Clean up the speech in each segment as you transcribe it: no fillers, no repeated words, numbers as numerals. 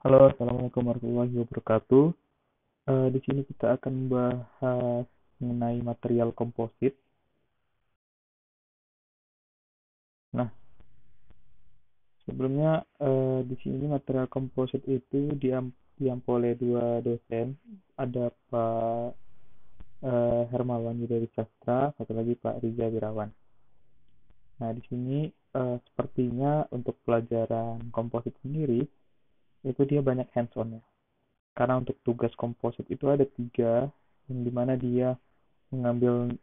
Halo, assalamualaikum warahmatullahi wabarakatuh. Di sini kita akan membahas mengenai material komposit. Nah, sebelumnya di sini material komposit itu diampu oleh dua dosen, ada Pak Hermawan Yudhari Sastra, satu lagi Pak Riza Wirawan. Nah, di sini sepertinya untuk pelajaran komposit sendiri itu dia banyak hands-on ya. Karena untuk tugas komposit itu ada tiga, yang dimana dia mengambil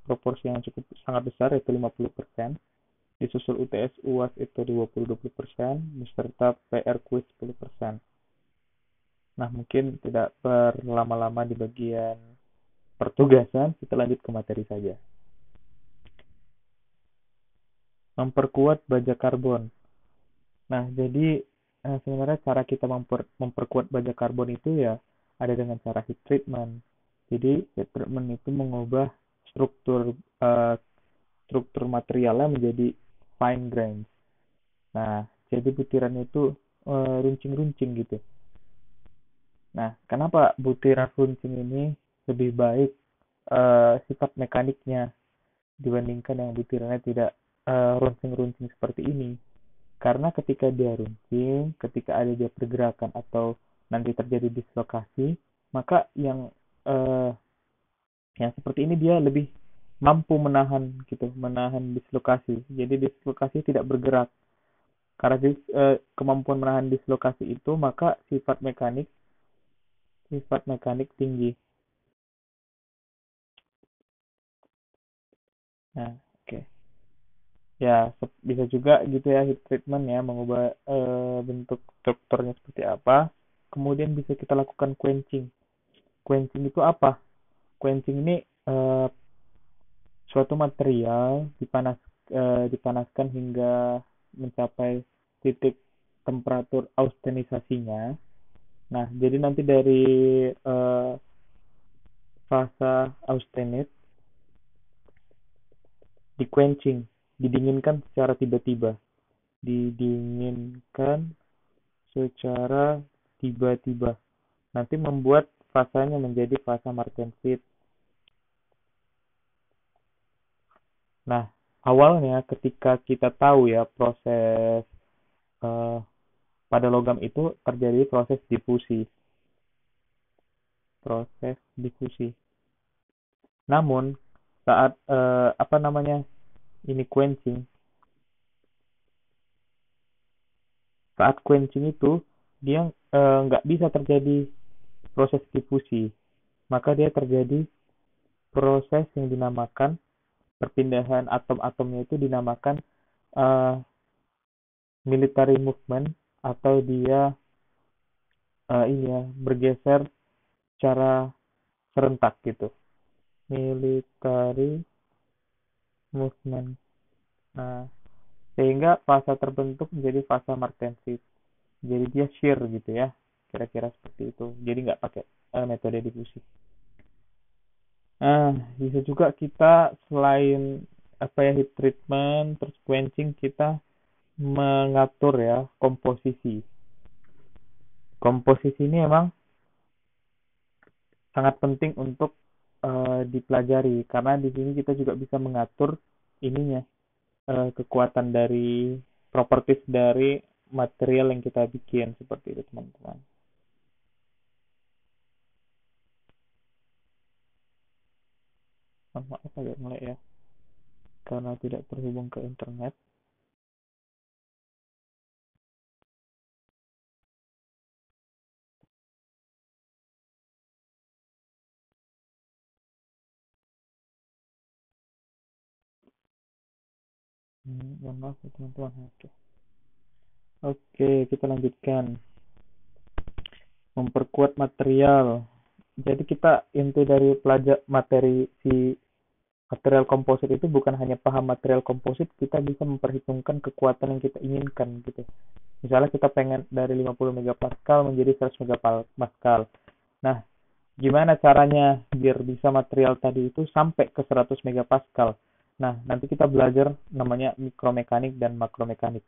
proporsi yang cukup sangat besar yaitu 50%, disusul UTS UAS itu 20-20%, beserta PR kuis 10%. Nah, mungkin tidak berlama-lama di bagian pertugasan, kita lanjut ke materi saja. Memperkuat baja karbon. Nah, jadi sebenarnya cara kita memperkuat baja karbon itu ya ada dengan cara heat treatment. Jadi heat treatment itu mengubah struktur eh, struktur materialnya menjadi fine grains. Nah, jadi butirannya itu runcing-runcing gitu. Nah, kenapa butiran runcing ini lebih baik sifat mekaniknya dibandingkan yang butirannya tidak runcing-runcing seperti ini? Karena ketika dia runcing, ketika ada dia pergerakan atau nanti terjadi dislokasi, maka eh, yang seperti ini dia lebih mampu menahan gitu, menahan dislokasi. Jadi dislokasi tidak bergerak. Karena kemampuan menahan dislokasi itu, maka sifat mekanik tinggi. Nah, oke. Okay. Ya, bisa juga gitu ya heat treatment ya, mengubah bentuk strukturnya seperti apa. Kemudian bisa kita lakukan quenching. Quenching itu apa? Quenching ini eh, suatu material dipanaskan hingga mencapai titik temperatur austenisasinya. Nah, jadi nanti dari fase austenit di quenching, didinginkan secara tiba-tiba. Didinginkan secara tiba-tiba. Nanti membuat fasanya menjadi fasa Martensit. Nah, awalnya ketika kita tahu ya proses eh, pada logam itu terjadi proses difusi. Proses difusi. Namun saat apa namanya ini quenching, saat quenching itu dia nggak bisa terjadi proses difusi, maka dia terjadi proses yang dinamakan perpindahan atom-atomnya itu dinamakan uh, military movement atau dia ini ya bergeser secara serentak gitu. Military movement. Nah, sehingga fasa terbentuk menjadi fasa martensis. Jadi dia shear gitu ya, kira-kira seperti itu. Jadi nggak pakai metode difusi. Nah, bisa juga kita selain apa ya heat treatment, terus quenching kita mengatur ya komposisi. Komposisi ini memang sangat penting untuk dipelajari karena di sini kita juga bisa mengatur ininya kekuatan dari properties dari material yang kita bikin seperti itu teman-teman. Maaf agak mulai ya karena tidak terhubung ke internet. Maaf ya teman-teman. Oke, kita lanjutkan. Memperkuat material. Jadi kita inti dari pelajar materi si material komposit itu bukan hanya paham material komposit, kita bisa memperhitungkan kekuatan yang kita inginkan gitu. Misalnya kita pengen dari 50 megapascal menjadi 100 megapascal. Nah, gimana caranya biar bisa material tadi itu sampai ke 100 megapascal? Nah, nanti kita belajar namanya mikromekanik dan makromekanik.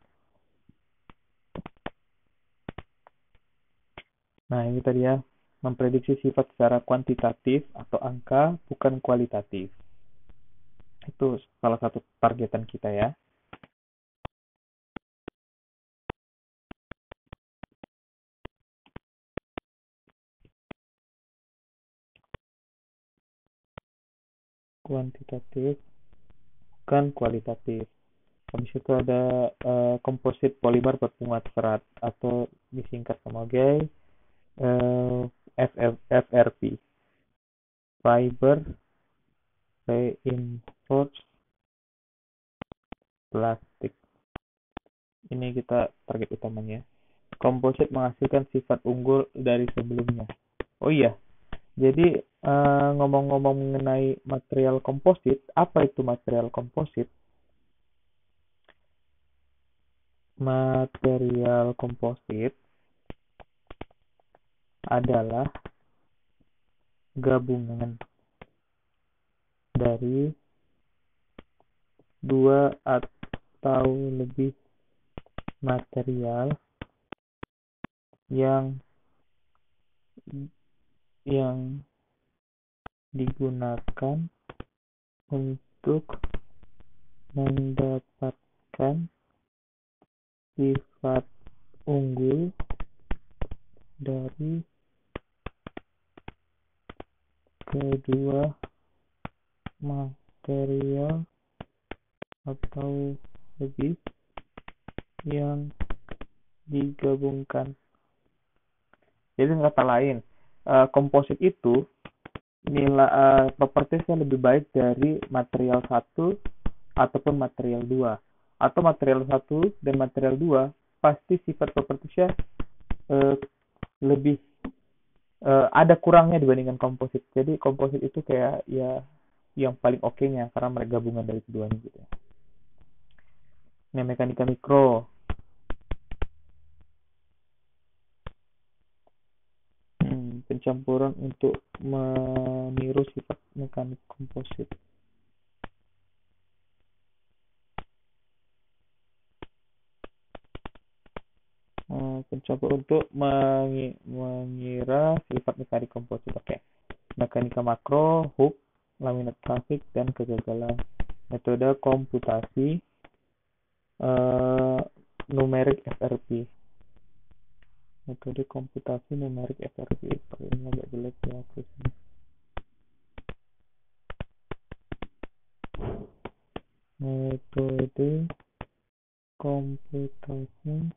Nah, ini tadi ya, memprediksi sifat secara kuantitatif atau angka, bukan kualitatif. Itu salah satu targetan kita ya. Kuantitatif, bukan kualitatif. Habis itu ada komposit polimer berpenguat serat atau disingkat sebagai FRP, Fiber Reinforced Plastic. Ini kita target utamanya. Komposit menghasilkan sifat unggul dari sebelumnya. Oh iya, jadi ngomong-ngomong mengenai material komposit, apa itu material komposit? Material komposit adalah gabungan dari dua atau lebih material yang digunakan untuk mendapatkan sifat unggul dari kedua material atau lebih yang digabungkan. Jadi dengan kata lain, komposit itu nilai propertiesnya lebih baik dari material satu ataupun material dua, atau material satu dan material dua pasti sifat propertiesnya lebih ada kurangnya dibandingkan komposit. Jadi komposit itu kayak ya yang paling oke-nya karena mereka gabungan dari keduanya gitu. Ini mekanika mikro. Pencampuran untuk meniru sifat mekanik komposit. Pencampur untuk mengira sifat mekanik komposit. Oke. Mekanika makro, Hooke, laminat grafik, dan kegagalan. Metode komputasi numerik FRP. Metode komputasi numerik FRP. Ini agak jelek ya tulisannya. Metode komputasi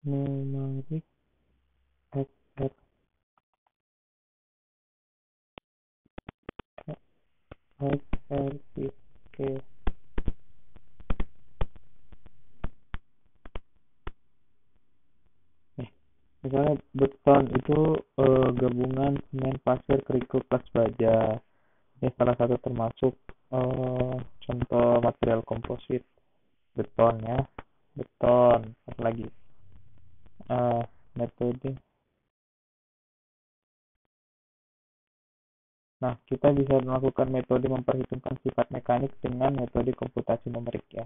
numerik FRP. Oke. Misalnya beton itu gabungan semen, pasir, kerikil, plus baja. Ini salah satu termasuk contoh material komposit. Beton ya, beton. Apa lagi? Metode. Nah, kita bisa melakukan metode memperhitungkan sifat mekanik dengan metode komputasi numerik ya.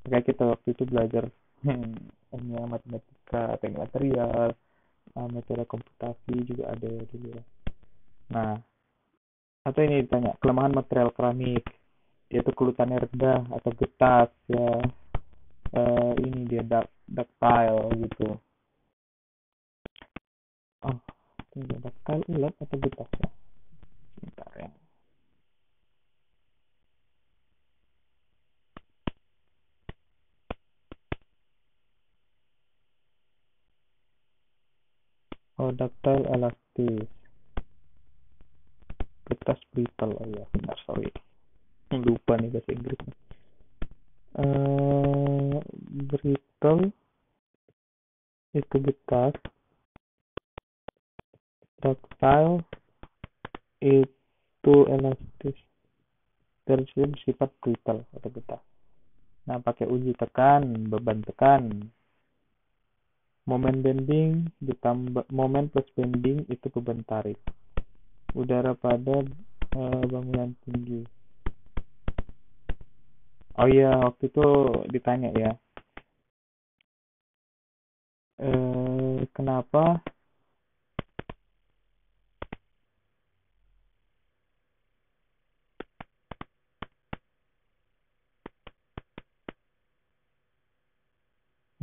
Kayak kita waktu itu belajar matematika, teknik material, metode komputasi juga ada dulu ya. Nah, atau ini ditanya kelemahan material keramik, yaitu kelutannya rendah atau getas ya. Ini dia ductile gitu. Oh, ini ductile, ulat atau getas ya. Sebentar ya. Oh, ductile elastis. Getas brittle. Oh ya, benar, sorry. Lupa nih bahasa Inggrisnya. Brittle itu getas, ductile itu elastis, tersebut bersifat brittle atau getas. Nah, pakai uji tekan, beban tekan, momen bending ditambah momen plus bending itu beban tarik, udara pada bangunan tinggi. Oh iya, waktu itu ditanya ya, kenapa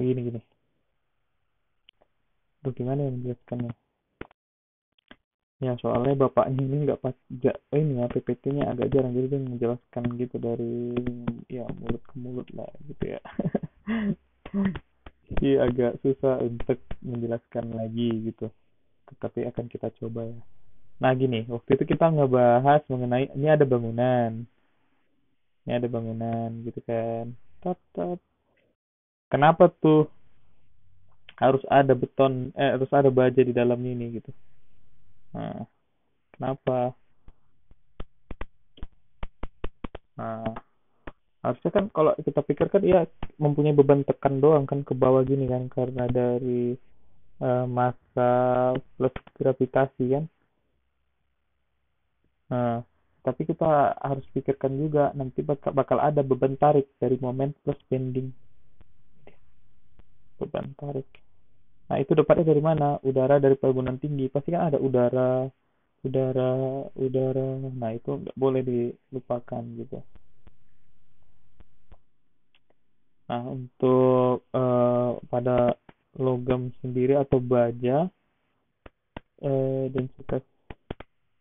Gini. Tuh gimana yang menjelaskannya? Ya soalnya bapaknya ini nggak pas, nggak ini ya, PPT-nya agak jarang, jadi dia menjelaskan gitu dari ya mulut ke mulut lah gitu ya. Jadi agak susah untuk menjelaskan lagi gitu. Tetapi akan kita coba ya. Nah gini, waktu itu kita ngebahas mengenai ini ada bangunan gitu kan. Tap. Kenapa tuh harus ada harus ada baja di dalam ini gitu. Nah, kenapa? Nah, harusnya kan kalau kita pikirkan ya mempunyai beban tekan doang kan ke bawah gini kan karena dari massa plus gravitasi kan. Nah, tapi kita harus pikirkan juga nanti bakal ada beban tarik dari momen plus bending, beban tarik. Nah, itu dapatnya dari mana? Udara dari perguruan tinggi. Pasti kan ada udara, udara. Nah, itu nggak boleh dilupakan gitu. Nah, untuk pada logam sendiri atau baja, densitas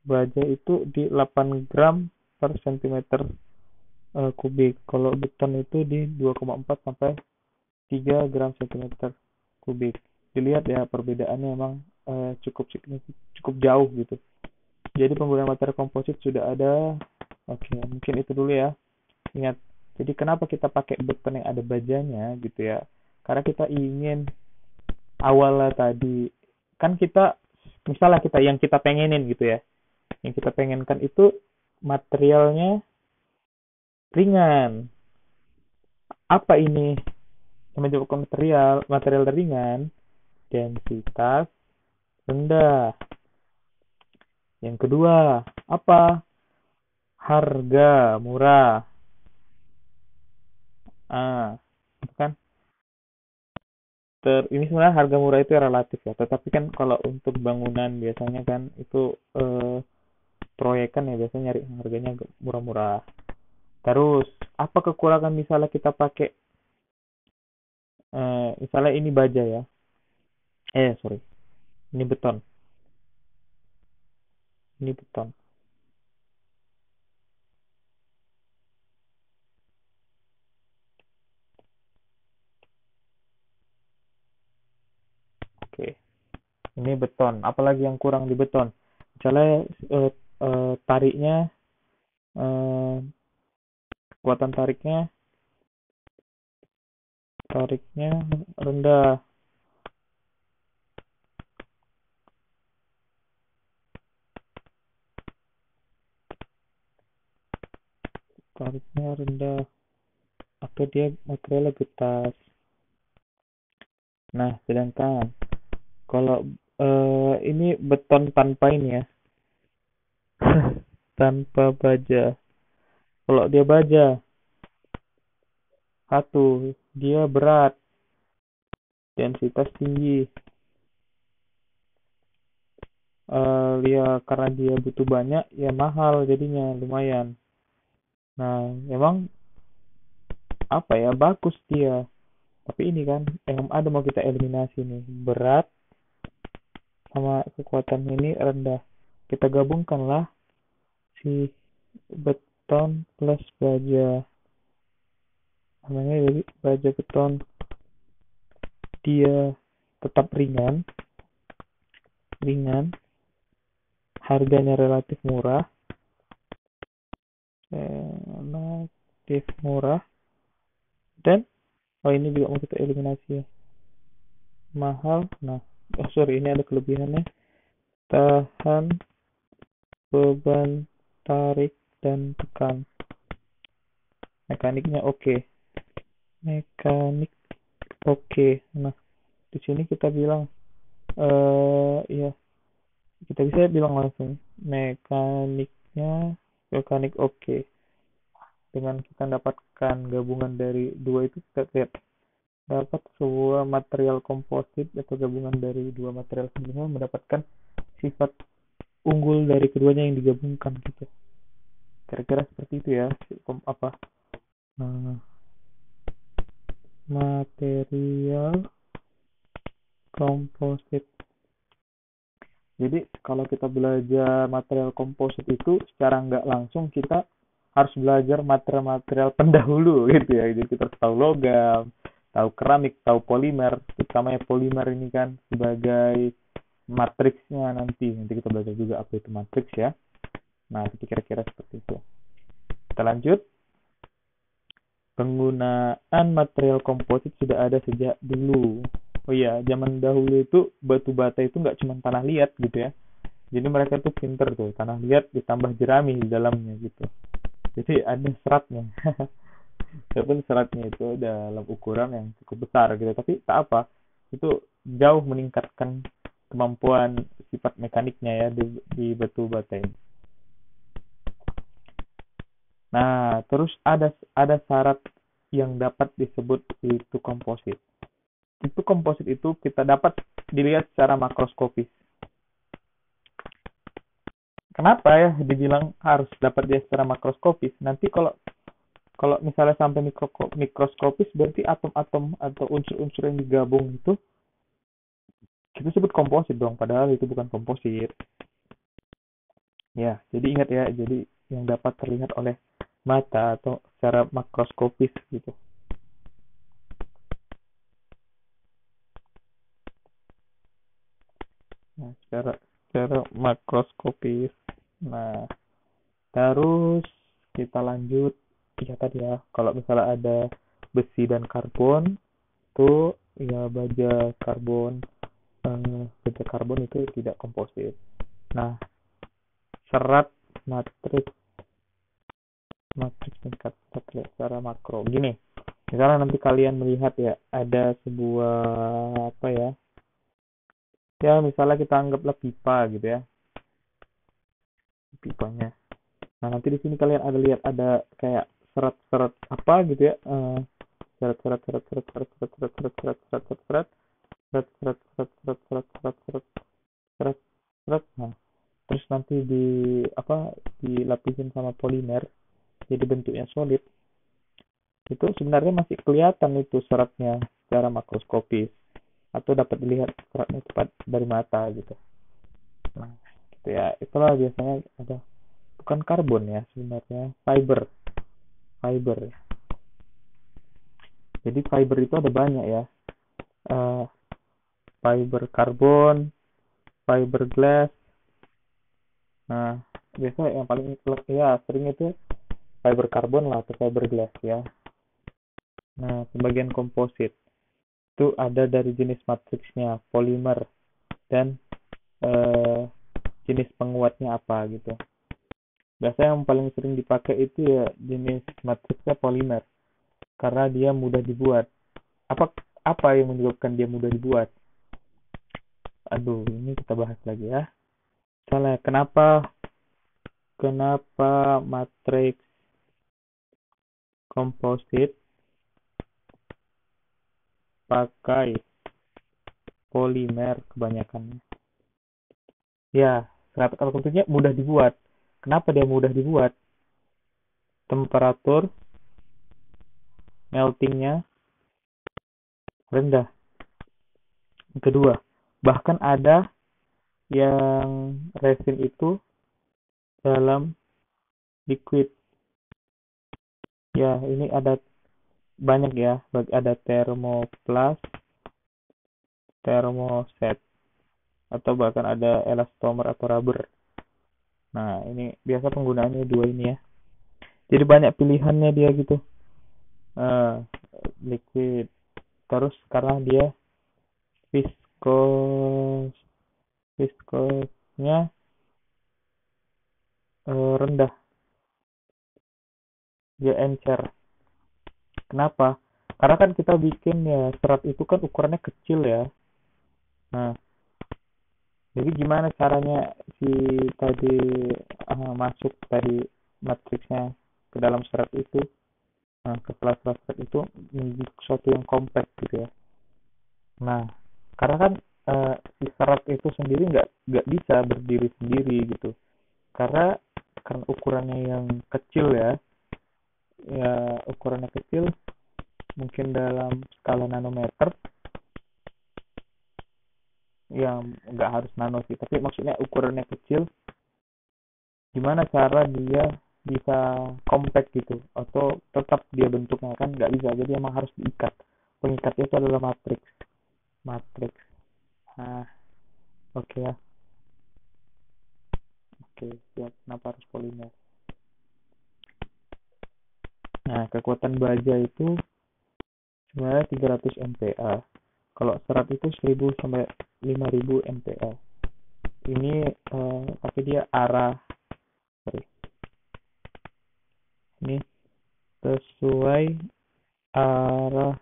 baja itu di 8 gram per centimeter kubik. Kalau beton itu di 2,4 sampai 3 gram centimeter kubik. Dilihat ya perbedaannya emang cukup signifikan, cukup jauh gitu. Jadi penggunaan material komposit sudah ada. Oke, mungkin itu dulu ya. Ingat, jadi kenapa kita pakai beton yang ada bajanya gitu ya? Karena kita ingin awalnya tadi kan kita misalnya yang kita pengenin gitu ya. Yang kita pengenkan itu materialnya ringan. Apa ini yang menyebabkan material ringan? Densitas rendah. Yang kedua, apa? Harga murah. Ah, kan ini sebenarnya harga murah itu relatif ya, tetapi kan kalau untuk bangunan biasanya kan itu proyekan ya biasanya nyari harganya murah-murah. Terus apa kekurangan misalnya kita pakai misalnya ini baja ya, sorry, ini beton, ini beton. Oke, ini beton. Apalagi yang kurang di beton? Misalnya tariknya, eh, kekuatan tariknya rendah. Tariknya rendah atau dia materialnya getas. Nah, sedangkan kalau ini beton tanpa ini ya, tanpa baja. Kalau dia baja, satu, dia berat, densitas tinggi. Ya karena dia butuh banyak, ya mahal jadinya, lumayan. Nah, emang apa ya, bagus dia. Tapi ini kan, yang ada mau kita eliminasi nih, berat sama kekuatan ini rendah. Kita gabungkanlah si beton plus baja. Namanya jadi baja beton. Dia tetap ringan, harganya relatif murah, dan ini juga mau kita eliminasi ya, mahal. Nah, sorry, ini ada kelebihannya, tahan beban tarik dan tekan, mekaniknya oke. Mekanik oke. Nah, di sini kita bilang ya kita bisa bilang langsung mekanik oke. Dengan kita dapatkan gabungan dari dua itu, kita lihat dapat sebuah material komposit atau gabungan dari dua material sebelumnya mendapatkan sifat unggul dari keduanya yang digabungkan gitu. Kira-kira seperti itu ya. Apa? Nah, material komposit. Jadi kalau kita belajar material komposit itu secara nggak langsung kita harus belajar material-material pendahulu gitu ya. Jadi kita harus tahu logam, tahu keramik, tahu polimer. Terutama polimer ini kan sebagai matriksnya nanti. Nanti kita belajar juga apa itu matriks ya. Nah, itu kira-kira seperti itu. Kita lanjut. Penggunaan material komposit sudah ada sejak dulu. Oh iya, zaman dahulu itu batu bata itu nggak cuma tanah liat gitu ya. Jadi mereka tuh pinter tuh, tanah liat ditambah jerami di dalamnya gitu. Jadi ada seratnya. Walaupun seratnya itu dalam ukuran yang cukup besar gitu, tapi tak apa. Itu jauh meningkatkan kemampuan sifat mekaniknya ya di batu bata ini. Nah, terus ada syarat yang dapat disebut itu komposit. Itu komposit itu kita dapat dilihat secara makroskopis. Kenapa ya dibilang harus dapat dilihat secara makroskopis? Nanti kalau misalnya sampai mikroskopis berarti atom-atom atau unsur-unsur yang digabung itu kita sebut komposit dong, padahal itu bukan komposit. Ya, jadi ingat ya, jadi yang dapat terlihat oleh mata atau secara makroskopis gitu. Nah, secara makroskopis. Nah, terus kita lanjut. Ya tadi ya, kalau misalnya ada besi dan karbon, itu ya baja karbon itu tidak komposit. Nah, serat matriks tingkat kita secara makro. Gini, misalnya nanti kalian melihat ya ada sebuah apa ya? Ya misalnya kita anggaplah pipa gitu ya, pipanya. Nah nanti di sini kalian ada lihat ada kayak serat-serat apa gitu ya, serat-serat serat-serat serat-serat serat-serat serat-serat serat-serat serat-serat serat-serat serat-serat serat. Nah terus nanti dilapisin sama polimer jadi bentuknya solid. Itu sebenarnya masih kelihatan itu seratnya secara makroskopis atau dapat dilihat seratnya cepat dari mata gitu. Nah gitu ya, itulah biasanya ada, bukan karbon ya sebenarnya, fiber. Jadi fiber itu ada banyak ya. Uh, Fiber karbon, fiberglass. Nah, biasa yang paling ya sering itu fiber karbon lah atau fiberglass ya. Nah, sebagian komposit itu ada dari jenis matriksnya, polimer, dan jenis penguatnya apa gitu. Biasanya yang paling sering dipakai itu ya jenis matriksnya polimer karena dia mudah dibuat. Apa yang menyebabkan dia mudah dibuat? Aduh, ini kita bahas lagi ya. Misalnya kenapa matriks komposit pakai polimer kebanyakan? Ya, kenapa kalau kompositnya mudah dibuat? Kenapa dia mudah dibuat? Temperatur meltingnya rendah. Kedua, bahkan ada yang resin itu dalam liquid. Ya, ini ada banyak ya, ada thermoplast, thermoset, atau bahkan ada elastomer atau rubber. Nah, ini biasa penggunaannya dua ini ya. Jadi banyak pilihannya dia gitu. Liquid. Terus karena dia viskosnya rendah, dia encer. Kenapa? Karena kan kita bikin ya serat itu kan ukurannya kecil ya. Nah, jadi gimana caranya si tadi masuk tadi matriksnya ke dalam serat itu? Nah, ke serat itu menjadi sesuatu yang kompleks gitu ya. Nah, karena kan si serat itu sendiri nggak bisa berdiri sendiri gitu. Karena ukurannya yang kecil ya ukurannya kecil, mungkin dalam skala nanometer, yang nggak harus nano sih, tapi maksudnya ukurannya kecil, gimana cara dia bisa compact gitu, atau tetap dia bentuknya kan nggak bisa, jadi emang harus diikat. Pengikatnya itu adalah matriks. Matriks. Nah, oke ya. Oke, siap. Kenapa harus polimer? Nah, kekuatan baja itu sebenarnya 300 MPa. Kalau serat itu 1000 sampai 5000 MPa. Ini tapi dia arah, sorry, ini sesuai arah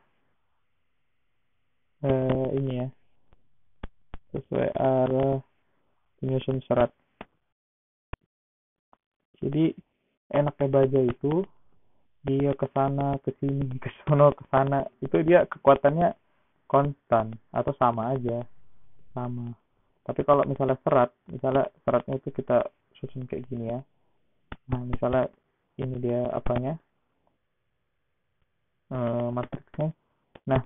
ini ya, sesuai arah penyusun serat. Jadi enaknya baja itu dia ke sana ke sini ke sono ke sana, itu dia kekuatannya konstan atau sama aja, sama. Tapi kalau misalnya seratnya itu kita susun kayak gini ya. Nah, misalnya ini dia apanya, matriksnya. Nah,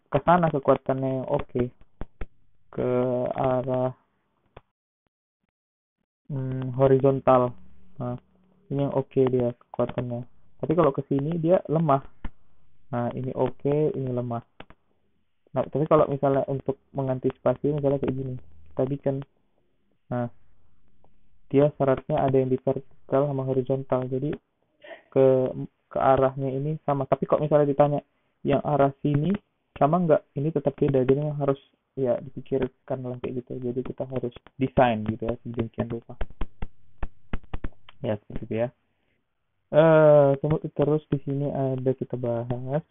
ke sana kekuatannya yang oke, ke arah horizontal. Nah, ini yang oke dia kekuatannya. Tapi kalau ke sini dia lemah. Nah, ini oke, ini lemah. Nah, tapi kalau misalnya untuk mengantisipasi misalnya kayak gini, kita bikin, nah, dia syaratnya ada yang di vertikal sama horizontal. Jadi ke ke arahnya ini sama. Tapi kok misalnya ditanya yang arah sini sama nggak? Ini tetap beda. Jadi harus ya dipikirkan lah kayak gitu. Jadi kita harus desain gitu ya sedemikian rupa. Ya seperti itu ya. Terus di sini ada kita bahas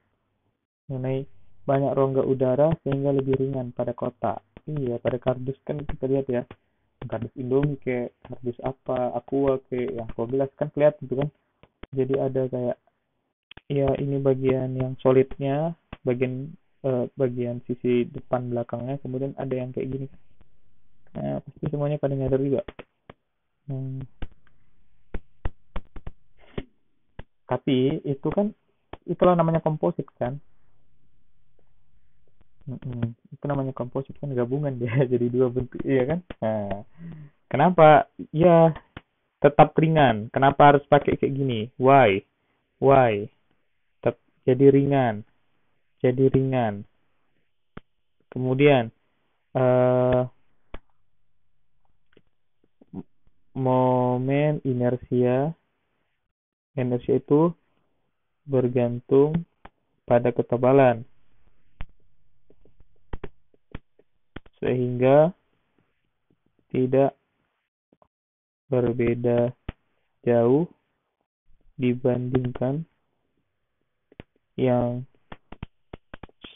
mengenai banyak rongga udara sehingga lebih ringan pada kotak. Iya, pada kardus kan kita lihat ya. Kardus Indomie kayak kardus apa, Aqua kayak yang 12 kan kelihatan tuh kan. Jadi ada kayak ya ini bagian yang solidnya, bagian sisi depan belakangnya, kemudian ada yang kayak gini. Nah, pasti semuanya pada nyadar juga. Hmm, tapi itu kan itulah namanya komposit kan. Itu namanya komposit kan, gabungan dia jadi dua bentuk, iya kan? Nah, kenapa? Ya, tetap ringan. Kenapa harus pakai kayak gini? Why? Why? Tetap jadi ringan. Jadi ringan. Kemudian eh momen inersia itu bergantung pada ketebalan, sehingga tidak berbeda jauh dibandingkan yang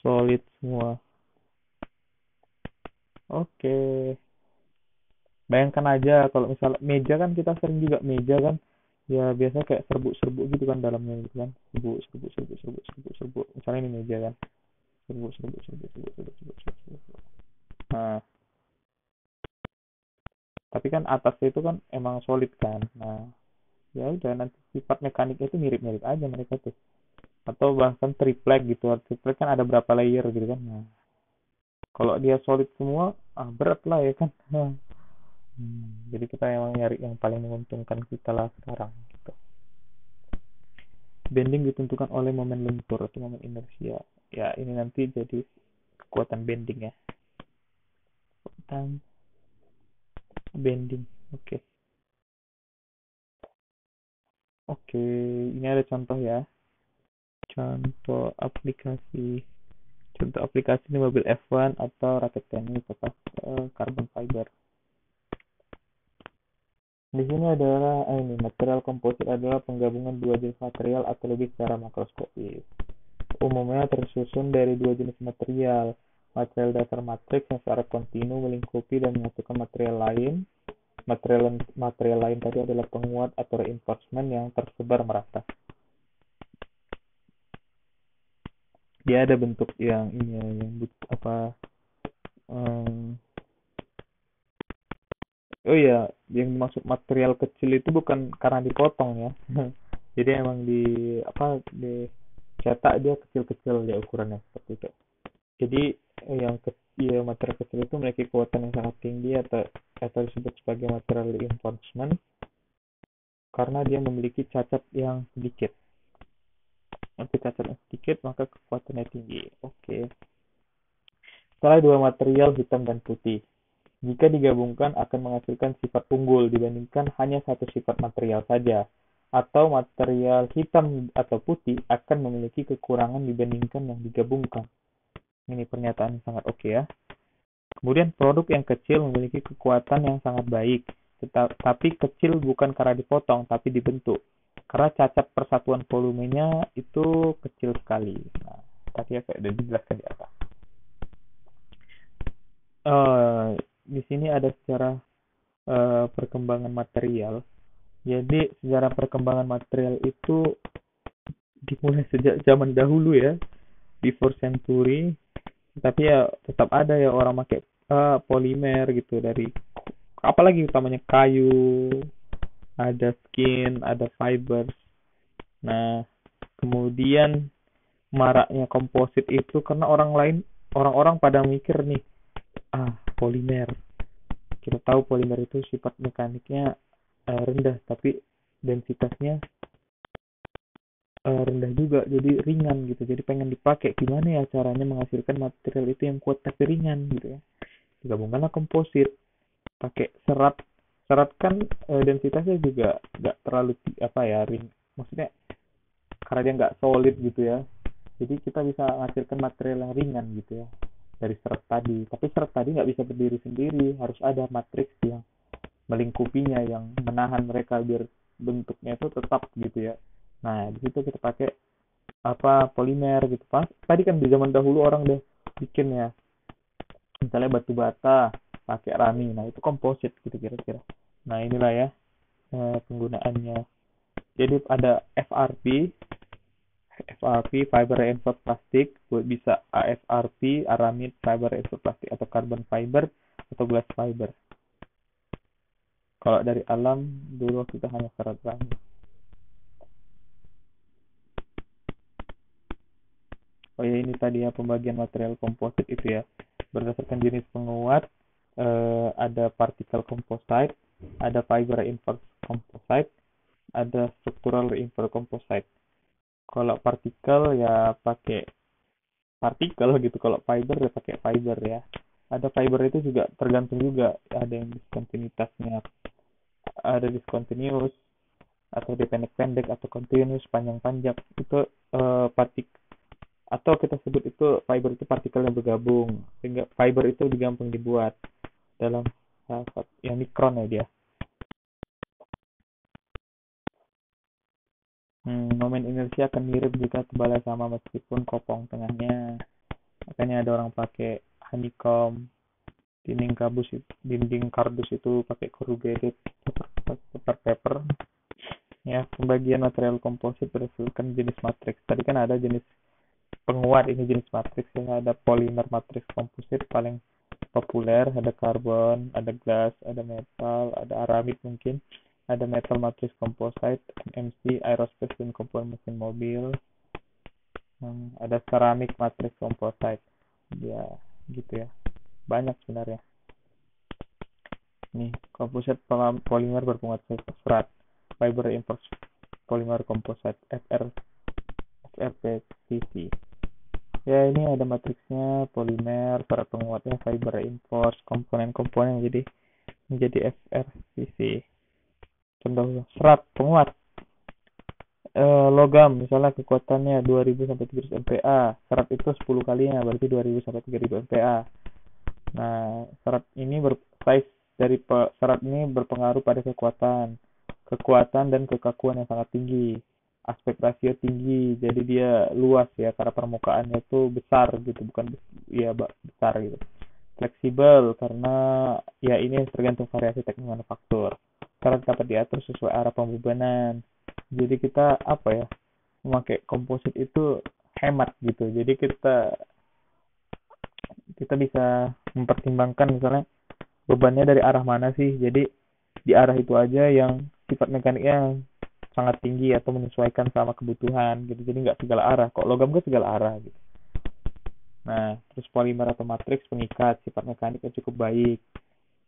solid semua. Oke, bayangkan aja kalau misalnya meja kan, kita sering juga meja kan, ya biasanya kayak serbuk-serbuk gitu kan dalamnya gitu kan, serbuk serbuk serbuk serbuk serbuk serbuk, misalnya ini meja kan, serbuk serbuk serbuk serbuk serbuk serbuk serbuk serbuk. Nah, tapi kan atasnya itu kan emang solid kan. Nah, ya udah, nanti sifat mekaniknya itu mirip-mirip aja mereka tuh, atau bahkan triplek gitu. Triplek kan ada berapa layer gitu kan. Nah, kalau dia solid semua, berat lah ya kan. Jadi kita emang nyari yang paling menguntungkan kita lah sekarang gitu. Bending ditentukan oleh momen lentur atau momen inersia. Ya, ini nanti jadi kekuatan bending ya. Kekuatan bending. Oke. Oke, ini ada contoh ya. Contoh aplikasi. Contoh aplikasi ini mobil F1 atau raket tenis atau carbon fiber. Di sini adalah ini material komposit adalah penggabungan dua jenis material atau lebih secara makroskopis. Umumnya tersusun dari dua jenis material. Material dasar matriks yang secara kontinu melingkupi dan menyatukan material lain. Material lain tadi adalah penguat atau reinforcement yang tersebar merata. Dia ada bentuk yang ini ya, yang apa? Um, oh iya, yang dimaksud material kecil itu bukan karena dipotong ya. Jadi emang di apa cetak dia kecil-kecil ya ukurannya seperti itu. Jadi yang kecil, material kecil itu memiliki kekuatan yang sangat tinggi atau disebut sebagai material reinforcement karena dia memiliki cacat yang sedikit. Untuk cacat yang sedikit maka kekuatannya tinggi. Oke. Setelah dua material hitam dan putih, jika digabungkan akan menghasilkan sifat unggul dibandingkan hanya satu sifat material saja. Atau material hitam atau putih akan memiliki kekurangan dibandingkan yang digabungkan. Ini pernyataan yang sangat oke ya. Kemudian produk yang kecil memiliki kekuatan yang sangat baik, tapi kecil bukan karena dipotong, tapi dibentuk. Karena cacat persatuan volumenya itu kecil sekali. Nah, tadi ya kayak udah dijelaskan di atas. Di sini ada sejarah perkembangan material. Jadi sejarah perkembangan material itu dimulai sejak zaman dahulu ya, before century. Tapi ya tetap ada ya orang pakai polimer gitu dari apalagi utamanya kayu, ada skin, ada fiber. Nah, kemudian maraknya komposit itu karena orang-orang pada mikir nih, polimer. Kita tahu polimer itu sifat mekaniknya rendah, tapi densitasnya rendah juga, jadi ringan gitu. Jadi pengen dipakai, gimana ya caranya menghasilkan material itu yang kuat tapi ringan gitu ya. Digabungkanlah komposit, pakai serat. Serat kan densitasnya juga nggak terlalu maksudnya karena dia nggak solid gitu ya. Jadi kita bisa menghasilkan material yang ringan gitu ya dari serat tadi. Tapi serat tadi nggak bisa berdiri sendiri, harus ada matriks yang melingkupinya yang menahan mereka biar bentuknya itu tetap gitu ya. Nah, di situ kita pakai polimer gitu. Tadi kan di zaman dahulu orang udah bikin ya. Misalnya batu bata pakai rami. Nah, itu komposit gitu kira-kira. Nah, inilah ya penggunaannya. Jadi ada FRP, fiber reinforced plastic, bisa AFRP, aramid fiber reinforced plastic, atau carbon fiber atau glass fiber. Kalau dari alam dulu kita hanya serat rami. Oh ya, ini tadi ya pembagian material komposit itu ya. Berdasarkan jenis penguat, ada particle composite, ada fiber reinforced composite, ada structural reinforced composite. Kalau partikel ya pakai partikel gitu, kalau fiber ya pakai fiber ya. Ada fiber itu juga tergantung juga, ada yang diskontinuitasnya, ada discontinuous atau dia pendek-pendek atau continuous panjang-panjang. Itu atau kita sebut itu fiber itu partikel yang bergabung, sehingga fiber itu gampang dibuat dalam yang mikron ya dia. Momen inersia akan mirip jika tebalnya sama meskipun kopong tengahnya. Makanya ada orang pakai honeycomb, dinding kardus itu pakai corrugated paper. Ya, pembagian material komposit berdasarkan jenis matriks. Tadi kan ada jenis penguat, ini jenis matriks ya. Ada polymer matriks komposit paling populer, ada karbon, ada glass, ada metal, ada aramid mungkin, ada metal matriks composite, MC, aerospace dan komponen mesin mobil, ada ceramic matriks composite, ya gitu ya, banyak sebenarnya. Nih, komposit polimer berpenguat serat, fiber reinforced polymer composite, FRPCC. Ya, ini ada matriksnya, polimer, serat penguatnya, fiber reinforced, komponen-komponen jadi menjadi FRCC. Contoh serat penguat logam, misalnya kekuatannya 2000 sampai 300 MPa, serat itu 10 kalinya berarti 2000 sampai 3000 MPa. Nah, serat ini size dari serat ini berpengaruh pada kekuatan dan kekakuan yang sangat tinggi, aspek rasio tinggi, jadi dia luas ya karena permukaannya itu besar gitu, bukan ya besar gitu. Fleksibel karena ya ini tergantung variasi teknik manufaktur. Serat dapat diatur sesuai arah pembebanan. Jadi kita memakai komposit itu hemat gitu. Jadi kita bisa mempertimbangkan misalnya bebannya dari arah mana sih. Jadi di arah itu aja yang sifat mekaniknya sangat tinggi atau menyesuaikan sama kebutuhan gitu. Jadi nggak segala arah. Kok logam kan segala arah gitu. Nah, terus polimer atau matriks pengikat, sifat mekaniknya cukup baik.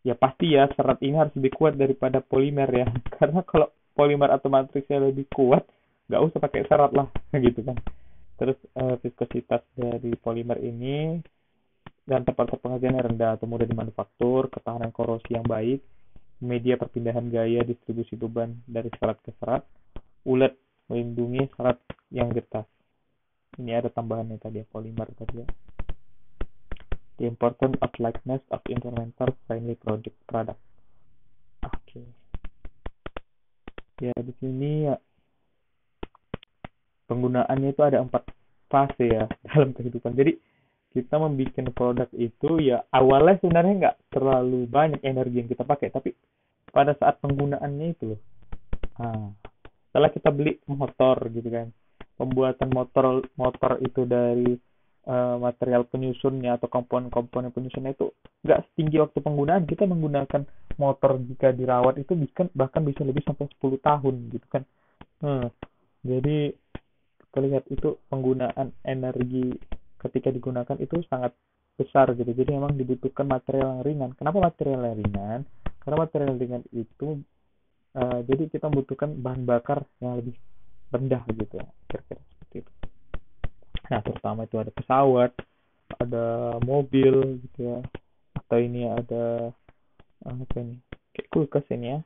Ya pasti ya, serat ini harus lebih kuat daripada polimer ya. Karena kalau polimer atau matriksnya lebih kuat, nggak usah pakai serat lah, gitu kan. Terus viskositas dari polimer ini dan tempat pengajiannya rendah atau mudah dimanufaktur, ketahanan korosi yang baik, media perpindahan gaya distribusi beban dari serat ke serat, ulet melindungi serat yang getah. Ini ada tambahannya tadi ya, polimer tadi ya. The importance of likeness of environmental friendly product. Oke. Ya di sini ya penggunaannya itu ada 4 fase ya dalam kehidupan. Jadi kita membuat produk itu ya awalnya sebenarnya nggak terlalu banyak energi yang kita pakai, tapi pada saat penggunaannya itu loh. Nah, setelah kita beli motor gitu kan, pembuatan motor itu dari material penyusunnya atau komponen-komponen penyusunnya itu nggak setinggi waktu penggunaan. Kita menggunakan motor jika dirawat itu bahkan bisa lebih sampai 10 tahun gitu kan. Jadi kita lihat itu penggunaan energi ketika digunakan itu sangat besar gitu. Jadi memang dibutuhkan material yang ringan. Kenapa material yang ringan? Karena material ringan itu jadi kita membutuhkan bahan bakar yang lebih rendah gitu ya, kira-kira seperti itu. Nah, terutama itu ada pesawat, ada mobil gitu ya, atau ini ada apa ini, kayak kulkas ini ya.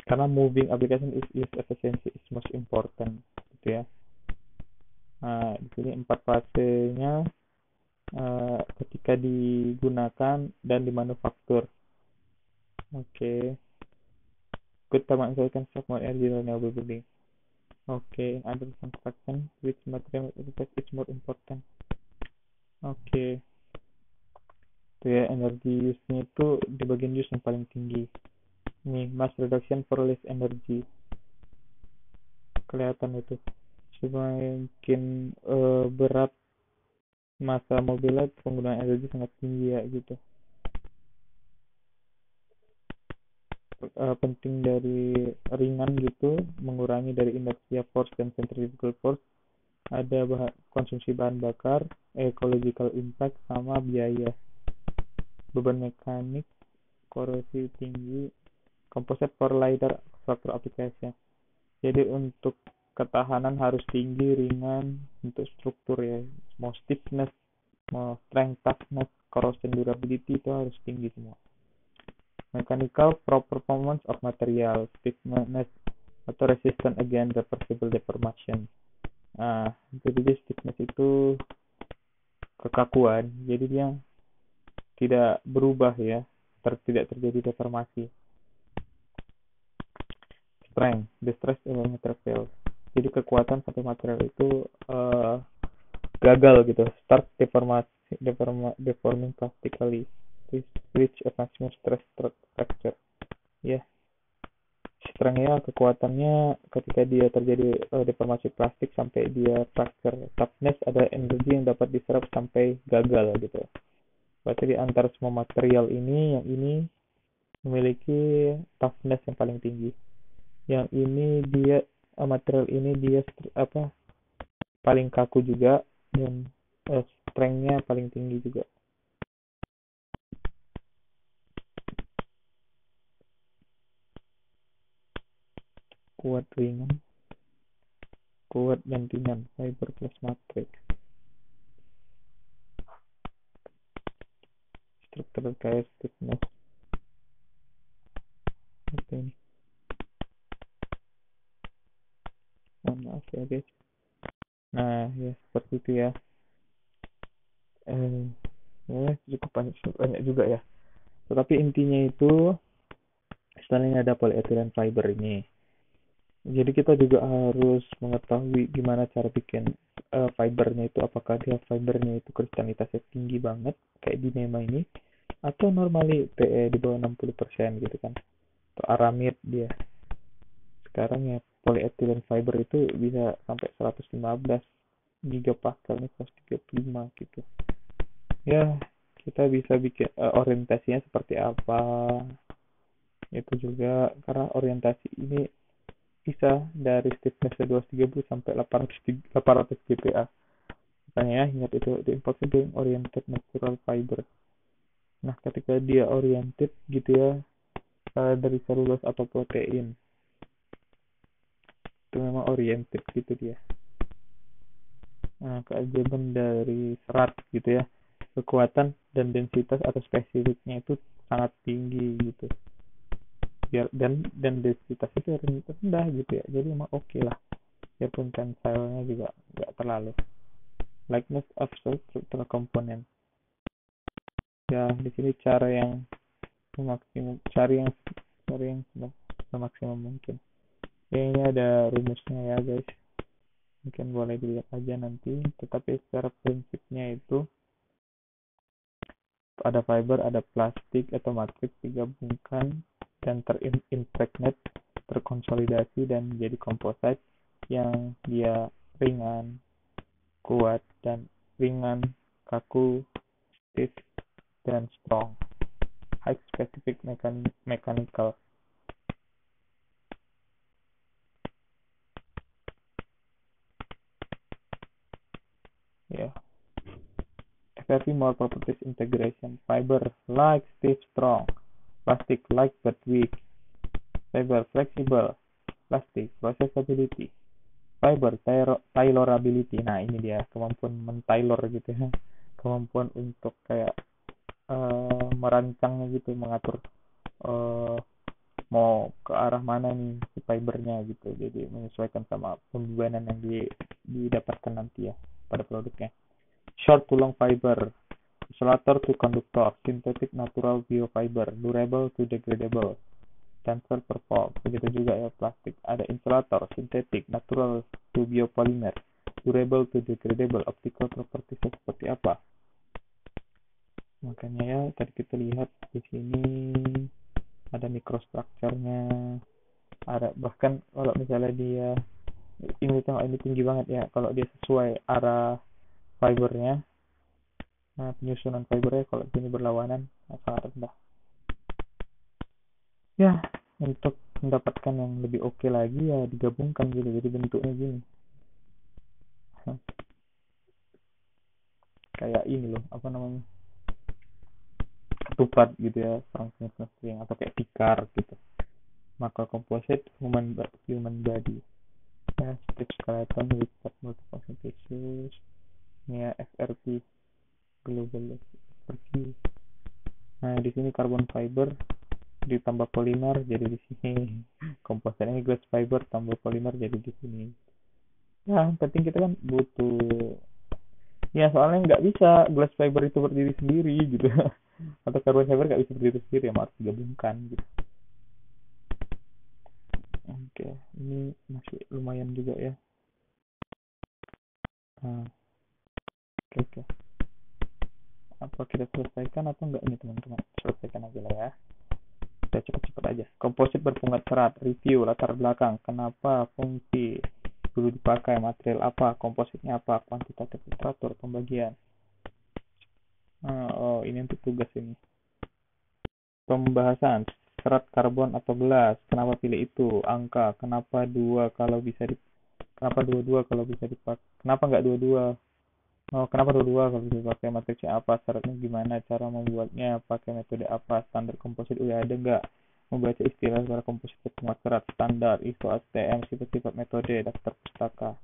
Karena moving application is use efficiency is most important gitu ya. Nah, di sini 4 fasenya ketika digunakan dan dimanufaktur. Oke. Good time can stock more energy renewable building. Okay, other construction, which material is more important. Oke. Itu ya, energi use-nya itu di bagian use yang paling tinggi. Nih, mass reduction for less energy. Kelihatan itu. Semakin berat massa mobilnya, penggunaan energi sangat tinggi ya gitu. Penting dari ringan gitu, mengurangi dari inertia force dan centrifugal force, ada konsumsi bahan bakar, ecological impact, sama biaya, beban mekanik, korosi tinggi, composite for lighter structure application. Jadi untuk ketahanan harus tinggi, ringan, untuk struktur ya, mau stiffness, mau strength, toughness, corrosion durability itu harus tinggi semua. Mechanical performance of material, stiffness atau resistant against reversible deformation. Nah, jadi stiffness itu kekakuan, jadi dia tidak berubah ya, tidak terjadi deformasi. Strength, the stress in material fails. Jadi kekuatan satu material itu gagal gitu, start deforming plastically, reach a maximum stress structure. Ya, strength-nya, kekuatannya ketika dia terjadi deformasi plastik sampai dia fracture. Toughness ada energi yang dapat diserap sampai gagal gitu. Berarti di antara semua material ini, yang ini memiliki toughness yang paling tinggi. Yang ini dia material ini dia paling kaku juga, dan strength-nya paling tinggi juga. Kuat ringan, kuat dan ringan, fiber plus matrix. Struktur kayak stiffness. Oke ini. Maaf ya guys. Nah ya seperti itu ya. Cukup banyak juga ya. Tetapi intinya itu selain ada polyethylene fiber ini, jadi kita juga harus mengetahui gimana cara bikin fibernya itu, apakah dia fibernya itu kristalitasnya tinggi banget kayak di Nema ini, atau normally PE di bawah 60% gitu kan, atau aramid dia. Sekarang ya polyethylene fiber itu bisa sampai 115 gigapascal nih, 135 gitu ya. Kita bisa bikin orientasinya seperti apa Itu juga karena orientasi ini bisa dari stiffness 230 sampai 800 dpa. Makanya ya, ingat itu the importance being oriented natural fiber. Nah, ketika dia oriented gitu ya, dari selulose atau protein, itu memang oriented gitu dia. Nah, keajaiban dari serat gitu ya, kekuatan dan densitas atau spesifiknya itu sangat tinggi gitu. Biar dan densitas itu rendah gitu ya. Jadi emang oke lah. Biarpun tensile-nya juga nggak terlalu. Likeness of structural component. Ya, di sini cara yang cari yang semaksimum mungkin. Ya, ini ada rumusnya ya guys. Mungkin boleh dilihat aja nanti. Tetapi secara prinsipnya itu ada fiber, ada plastik atau matriks digabungkan dan terimpregnate, terkonsolidasi dan menjadi komposit yang dia ringan, kuat dan ringan, kaku, stiff dan strong. High specific mechanical. Ya. Yeah. FRP more properties integration. Fiber like stiff, strong. Plastic like but weak. Fiber flexible. Plastic processability. Fiber tailorability. Nah, ini dia kemampuan mentailor gitu ya. Kemampuan untuk kayak merancangnya gitu, mengatur mau ke arah mana nih si fibernya gitu. Jadi menyesuaikan sama pembebanan yang didapatkan nanti ya pada produknya. Short to long fiber, insulator to conductor, synthetic natural biofiber, durable to degradable, tensor perform. Begitu juga ya plastik. Ada insulator, synthetic, natural to biopolymer, durable to degradable, optical properties seperti apa. Makanya ya tadi kita lihat di sini ada microstructure-nya, ada bahkan kalau misalnya dia ini tinggi banget ya, kalau dia sesuai arah fibernya, nah penyusunan fibernya kalau sini berlawanan sangat rendah. Ya, untuk mendapatkan yang lebih oke lagi ya digabungkan gitu, jadi bentuknya gini. Kayak ini loh, apa namanya? Ketupat gitu ya, string atau kayak tikar gitu. Maka composite human body. Ya, stiff skeleton with multiple tissues. Ini ya FRP global FRP. Nah, di sini carbon fiber ditambah polimer jadi di sini. Komposit ini glass fiber tambah polimer jadi di sini. Ya, penting kita kan butuh. Ya, soalnya nggak bisa glass fiber itu berdiri sendiri gitu. Atau carbon fiber nggak bisa berdiri sendiri, ya harus digabungkan gitu. Oke, ini masih lumayan juga ya. Nah, oke. Apa kita selesaikan atau enggak ini teman-teman? Selesaikan aja lah ya. Kita cepat-cepat aja. Komposit berpungat serat, review, latar belakang, kenapa, fungsi, dulu dipakai, material apa, kompositnya apa, kuantitatif literatur, pembagian. Oh, ini untuk tugas ini. Pembahasan, serat karbon atau gelas, kenapa pilih itu, angka, kenapa kenapa dua-dua kalau bisa dipakai, kenapa nggak dua-dua, oh kenapa dua-dua kalau bisa dipakai, matriksnya apa, syaratnya gimana, cara membuatnya, pakai metode apa, standar komposit udah ada nggak, membaca istilah secara komposit berpungat serat, standar, ISO, ASTM, sifat-sifat metode, daftar pustaka,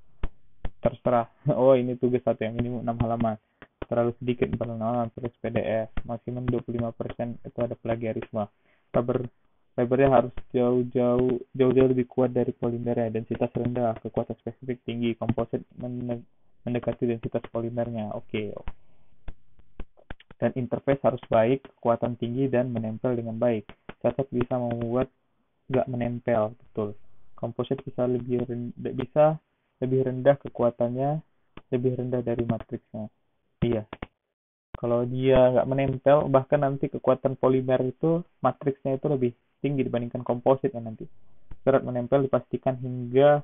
terserah. Oh, ini tugas satu yang minimum 6 halaman, terlalu sedikit 4 halaman, terus PDF maksimum 25%, itu ada plagiarisme. Fibernya harus jauh-jauh lebih kuat dari polimernya, densitas rendah, kekuatan spesifik tinggi, komposit mendekati densitas polimernya. Oke. Dan interface harus baik, kekuatan tinggi dan menempel dengan baik. Cacat bisa membuat nggak menempel, betul. Komposit bisa lebih rendah kekuatannya, lebih rendah dari matriksnya. Iya. Kalau dia nggak menempel, bahkan nanti kekuatan polimer itu, matriksnya itu lebih tinggi dibandingkan komposit ya nanti. Serat menempel dipastikan hingga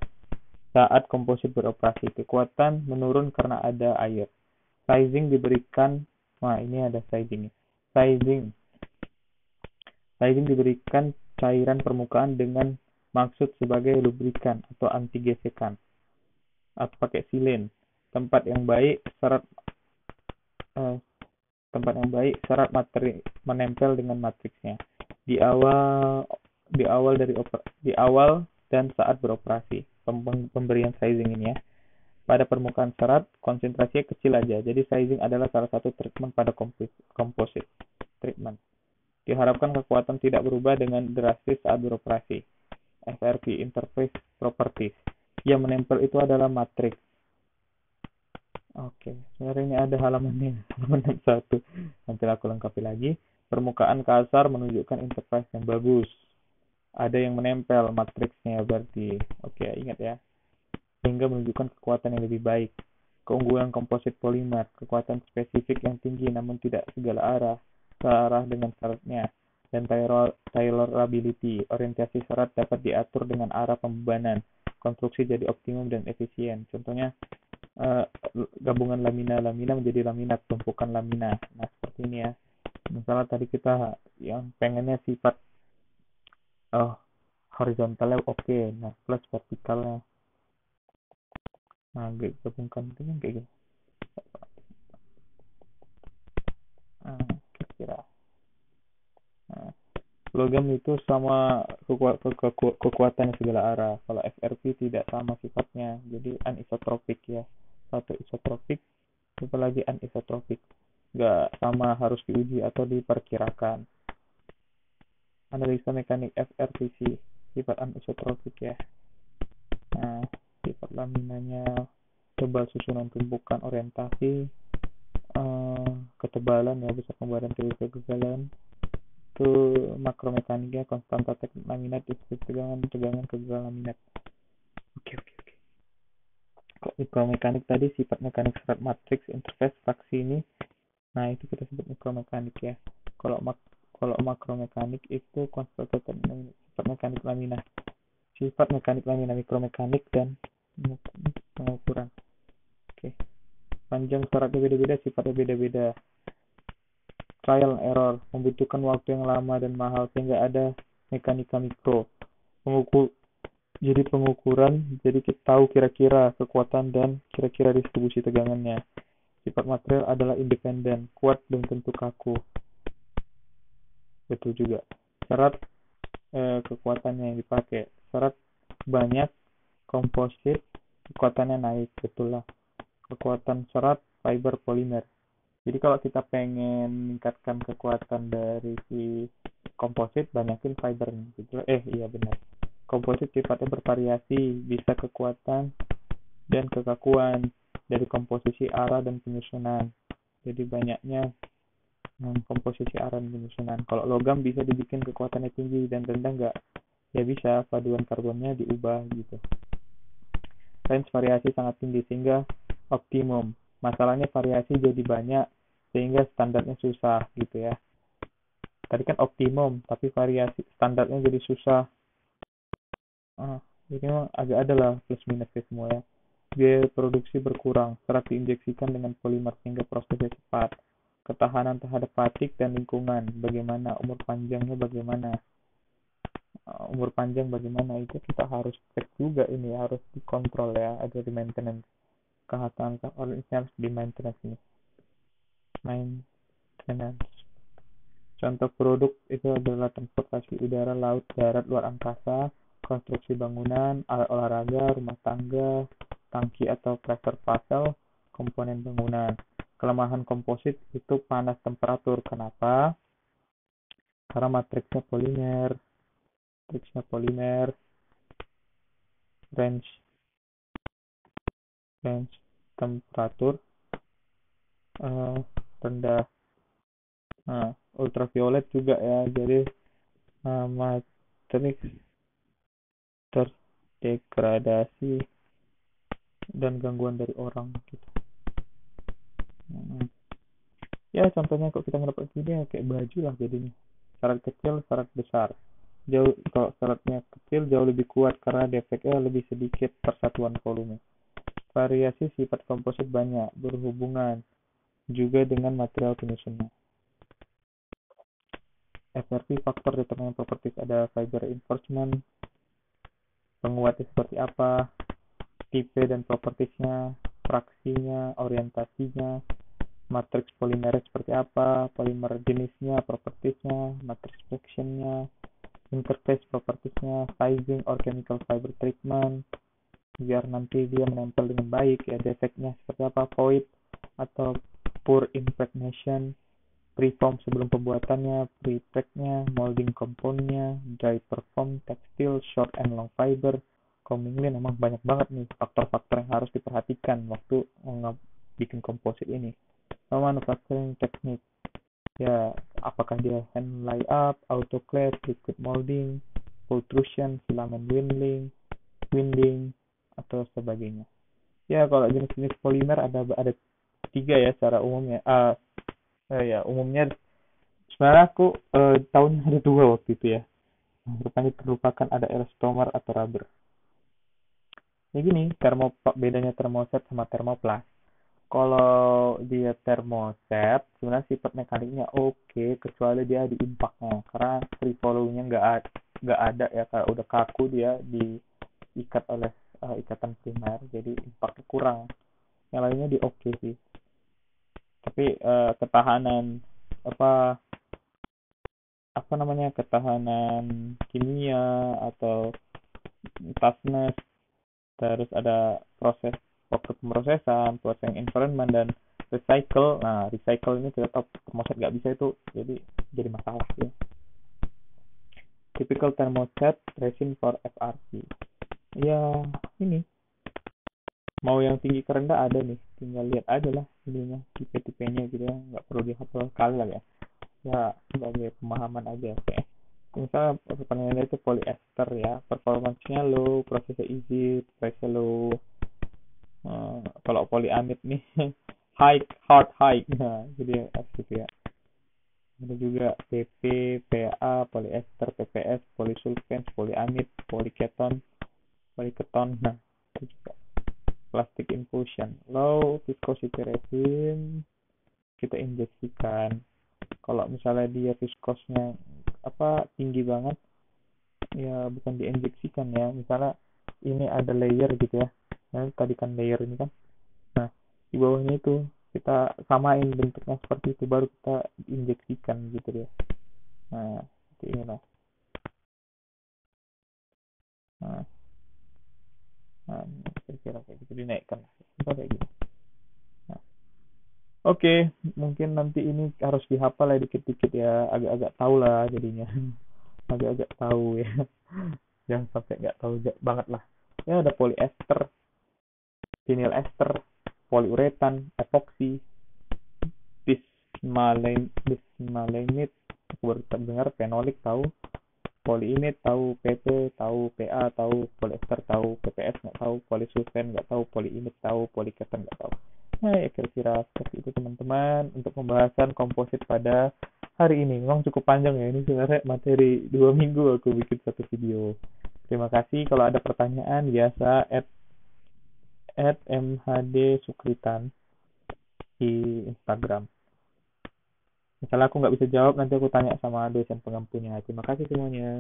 saat komposit beroperasi. Kekuatan menurun karena ada air. Sizing diberikan, nah ini ada sizing. Sizing diberikan cairan permukaan dengan maksud sebagai lubrikan atau anti gesekan, atau pakai silen. Tempat yang baik serat eh, tempat yang baik serat materi menempel dengan matriksnya di awal di awal dan saat beroperasi. Pemberian sizing ini ya. Pada permukaan serat konsentrasinya kecil aja. Jadi sizing adalah salah satu treatment pada composite treatment. Diharapkan kekuatan tidak berubah dengan drastis saat beroperasi. FRP, Interface Properties. Yang menempel itu adalah matriks. Oke, sebenarnya ini ada halamannya, halaman 1. Nanti aku lengkapi lagi. Permukaan kasar menunjukkan interface yang bagus. Ada yang menempel matriksnya berarti. Oke, ingat ya. Sehingga menunjukkan kekuatan yang lebih baik. Keunggulan komposit polimer, kekuatan spesifik yang tinggi namun tidak segala arah, searah dengan seratnya. Dan tolerability, orientasi serat dapat diatur dengan arah pembebanan. Konstruksi jadi optimum dan efisien. Contohnya, gabungan lamina-lamina menjadi laminat, tumpukan lamina. Nah, seperti ini ya. Misalnya tadi kita yang pengennya sifat horizontalnya oke. Nah, plus vertikalnya. Nah, gabungkan itu yang kayak gini. Kira-kira. Nah, logam itu sama kekuatan segala arah. Kalau FRP tidak sama sifatnya, jadi anisotropik ya. Satu isotropik, satu lagi anisotropik. Nggak sama, harus diuji atau diperkirakan. Analisa mekanik FRPC, sifat anisotropik ya. Nah, sifat laminanya tebal, susunan tumpukan, orientasi, ketebalan ya, besar pembadan, kegagalan. Itu makromekaniknya, konstanta teknik laminat, tegangan kegagalan laminat. Oke. Kok mikromekanik tadi sifat mekanik serat, matriks, interface, fraksi ini. Nah, itu kita sebut mikromekanik ya. Kalau makromekanik itu konstanta teknik sifat mekanik lamina. Sifat mekanik lamina, mikromekanik, dan pengukuran. Oke. Panjang seratnya beda-beda, sifatnya beda-beda. Trial and error, membutuhkan waktu yang lama dan mahal sehingga ada mekanika mikro. Pengukuran, jadi kita tahu kira-kira kekuatan dan kira-kira distribusi tegangannya. Sifat material adalah independen, kuat dan tentu kaku. Betul juga. Serat, kekuatannya yang dipakai. Serat banyak, komposit, kekuatannya naik, betul lah. Kekuatan serat, fiber polimer. Jadi kalau kita pengen meningkatkan kekuatan dari si komposit, banyakin fibernya. Iya benar. Komposit sifatnya bervariasi, bisa kekuatan dan kekakuan dari komposisi arah dan penyusunan. Jadi banyaknya komposisi arah dan penyusunan. Kalau logam bisa dibikin kekuatannya tinggi dan rendah nggak? Ya bisa, paduan karbonnya diubah gitu. Range variasi sangat tinggi sehingga optimum. Masalahnya variasi jadi banyak sehingga standarnya susah gitu ya. Tadi kan optimum, tapi variasi standarnya jadi susah. Jadi agak ada lah plus minusnya semua ya. Biaya produksi berkurang, serat diinjeksikan dengan polimer sehingga prosesnya cepat. Ketahanan terhadap fatigue dan lingkungan, bagaimana umur panjangnya, bagaimana umur panjang bagaimana itu kita harus cek juga, ini harus dikontrol ya, ada di maintenance. Kehatan harus di maintenance ini. Maintenance. Contoh produk itu adalah transportasi udara, laut, darat, luar angkasa, konstruksi bangunan, alat olahraga, rumah tangga, tangki atau pressure vessel, komponen bangunan. Kelemahan komposit itu panas temperatur. Kenapa? Karena matriksnya polimer, range temperatur rendah. Nah, ultraviolet juga ya, jadi matriks terdegradasi dan gangguan dari orang gitu. Ya contohnya kok kita ngedapat gini ya, kayak baju lah jadinya. Serat kecil, serat besar. Kalau seratnya kecil jauh lebih kuat karena defeknya lebih sedikit persatuan volume. Variasi sifat komposit banyak, berhubungan juga dengan material penyusunnya. FRP, Factor Determining Properties, ada Fiber Reinforcement, penguatnya seperti apa, tipe dan propertiesnya, fraksinya, orientasinya, matriks polimernya seperti apa, polimer jenisnya, propertiesnya, matriks frictionnya, interface propertiesnya, sizing or chemical fiber treatment, biar nanti dia menempel dengan baik ya, defeknya seperti apa, void atau poor impregnation, preform sebelum pembuatannya, pre-packnya, molding komponennya, dry perform, tekstil, short and long fiber, comingly. Memang banyak banget nih faktor-faktor yang harus diperhatikan waktu bikin komposit ini. Manufacturing technique, ya apakah dia hand lay up, autoclave, liquid molding, pultrusion, filament winding atau sebagainya. Ya kalau jenis-jenis polimer ada tiga ya secara umumnya. Ya umumnya sebenarnya aku tahunnya ada dua waktu itu ya. Rupanya terlupakan, ada elastomer atau rubber. Ya gini, bedanya termoset sama termoplas. Kalau dia termoset, sebenarnya sifat mekaniknya oke, kecuali dia di impaknya, karena free follow-nya nggak ada ya, kalau udah kaku dia diikat oleh ikatan primer, jadi impaknya kurang. Yang lainnya di oke sih, tapi ketahanan apa apa namanya ketahanan kimia atau toughness, terus ada waktu pemrosesan, proses environment dan recycle. Nah, recycle ini kita tahu termoset nggak bisa itu, jadi masalah ya. Typical thermoset resin for FRP. Ya, ini mau yang tinggi ke rendah ada nih, tinggal lihat aja lah ininya, tipe-tipenya gitu ya, nggak perlu dihafal sekali lah ya. Ya, sebagai pemahaman aja. Oke. Misalnya pertanyaannya itu polyester ya, performance-nya low, prosesnya easy, price low. Kalau polyamid nih high, nah jadi gitu ya. Ada juga PP, PA, polyester, PPS, polysulfan, polyamid, polyketon. Nah, itu juga plastic infusion, low viscosity resin, kita injeksikan. Kalau misalnya dia viskosnya tinggi banget, ya bukan diinjeksikan ya. Misalnya ini ada layer gitu ya. Nah, tadi kan layer ini kan. Nah, di bawahnya itu kita samain bentuknya seperti itu, baru kita injeksikan gitu dia. Nah, seperti inilah. Nah, kira-kira kayak gitu, dinaikkan kayak gitu. Nah, oke, mungkin nanti ini harus dihafal ya dikit-dikit ya, agak-agak tahu lah jadinya. Agak-agak tahu ya. Jangan sampai nggak tahu banget lah. Ya ada polyester, vinyl ester, poliuretan, epoxy, bismalenit, aku baru dengar, fenolik tahu, polyimide tahu, PP tahu, PA tahu, polyester tahu, PPS nggak tahu, polysulfan nggak tahu, polyimide tahu, polyketen nggak tahu. Nah ya kira-kira seperti itu teman-teman untuk pembahasan komposit pada hari ini. Memang cukup panjang ya, ini sebenarnya materi 2 minggu aku bikin satu video. Terima kasih. Kalau ada pertanyaan biasa @mhdsukritan di Instagram. Misalnya aku nggak bisa jawab, nanti aku tanya sama dosen pengampunya. Terima kasih semuanya.